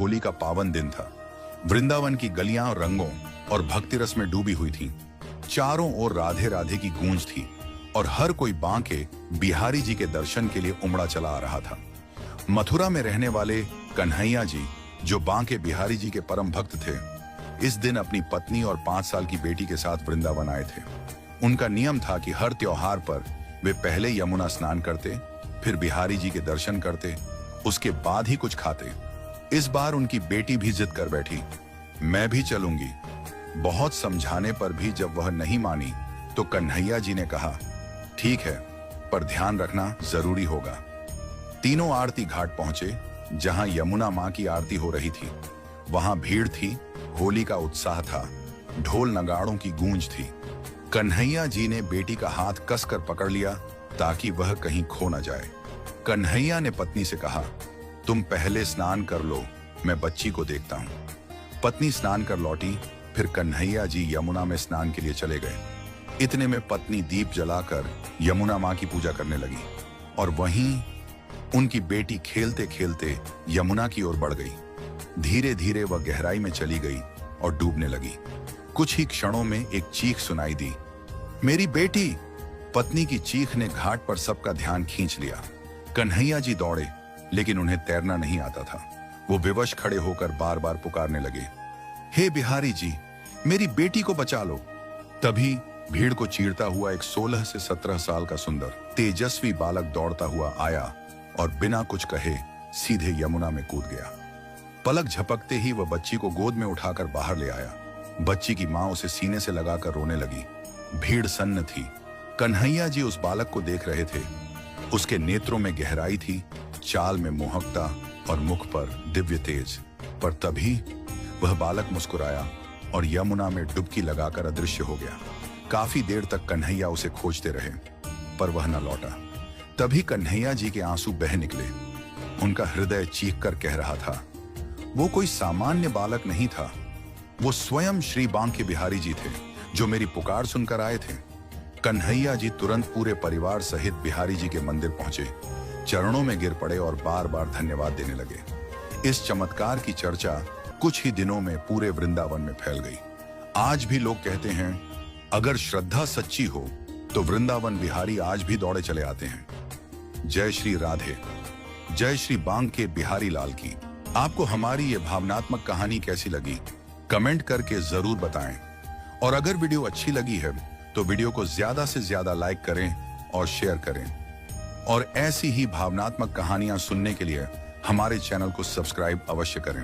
होली का पावन दिन था। वृंदावन की गलियां रंगों और भक्ति रस में डूबी हुई थीं। चारों ओर राधे राधे की गूंज थी और हर कोई बांके बिहारी जी के दर्शन के लिए उमड़ा चला आ रहा था। मथुरा में रहने वाले कन्हैया जी, जो बांके बिहारी जी के परम भक्त थे, इस दिन अपनी पत्नी और 5 साल की बेटी के साथ वृंदावन आए थे। उनका नियम था कि हर त्योहार पर वे पहले यमुना स्नान करते, फिर बिहारी जी के दर्शन करते, उसके बाद ही कुछ खाते। इस बार उनकी बेटी भी जिद कर बैठी, मैं भी चलूंगी। बहुत समझाने पर भी जब वह नहीं मानी तो कन्हैया जी ने कहा, ठीक है, पर ध्यान रखना जरूरी होगा। तीनों आरती घाट पहुंचे, जहां यमुना मां की आरती हो रही थी। वहां भीड़ थी, होली का उत्साह था, ढोल नगाड़ों की गूंज थी। कन्हैया जी ने बेटी का हाथ कसकर पकड़ लिया ताकि वह कहीं खो न जाए। कन्हैया ने पत्नी से कहा, तुम पहले स्नान कर लो, मैं बच्ची को देखता हूं। पत्नी स्नान कर लौटी, फिर कन्हैया जी यमुना में स्नान के लिए चले गए। इतने में पत्नी दीप जलाकर यमुना मां की पूजा करने लगी और वहीं उनकी बेटी खेलते खेलते यमुना की ओर बढ़ गई। धीरे धीरे वह गहराई में चली गई और डूबने लगी। कुछ ही क्षणों में एक चीख सुनाई दी, मेरी बेटी! पत्नी की चीख ने घाट पर सबका ध्यान खींच लिया। कन्हैया जी दौड़े, लेकिन उन्हें तैरना नहीं आता था। वो विवश खड़े होकर बार बार पुकारने लगे, हे बिहारी जी, मेरी बेटी को बचा लो। तभी भीड़ को चीरता हुआ एक 16 से 17 साल का सुंदर तेजस्वी बालक दौड़ता हुआ आया और बिना कुछ कहे सीधे यमुना में कूद गया। पलक झपकते ही वह बच्ची को गोद में उठाकर बाहर ले आया। बच्ची की मां उसे सीने से लगाकर रोने लगी। भीड़ सन्न थी। कन्हैया जी उस बालक को देख रहे थे। उसके नेत्रों में गहराई थी, चाल में मोहकता और मुख पर दिव्य तेज। पर तभी वह बालक मुस्कुराया और यमुना में डुबकी लगाकर अदृश्य हो गया। काफी देर तक कन्हैया उसे खोजते रहे, पर वह न लौटा। तभी कन्हैया जी के आंसू बह निकले। उनका हृदय चीखकर कह रहा था, वो कोई सामान्य बालक नहीं था, वो स्वयं श्री बांके बिहारी जी थे, जो मेरी पुकार सुनकर आए थे। कन्हैया जी तुरंत पूरे परिवार सहित बिहारी जी के मंदिर पहुंचे, चरणों में गिर पड़े और बार बार धन्यवाद देने लगे। इस चमत्कार की चर्चा कुछ ही दिनों में पूरे वृंदावन में फैल गई। आज भी लोग कहते हैं, अगर श्रद्धा सच्ची हो तो वृंदावन बिहारी आज भी दौड़े चले आते हैं। जय श्री राधे, जय श्री बांके बिहारी लाल की। आपको हमारी ये भावनात्मक कहानी कैसी लगी, कमेंट करके जरूर बताएं। और अगर वीडियो अच्छी लगी है तो वीडियो को ज्यादा से ज्यादा लाइक करें और शेयर करें। और ऐसी ही भावनात्मक कहानियां सुनने के लिए हमारे चैनल को सब्सक्राइब अवश्य करें।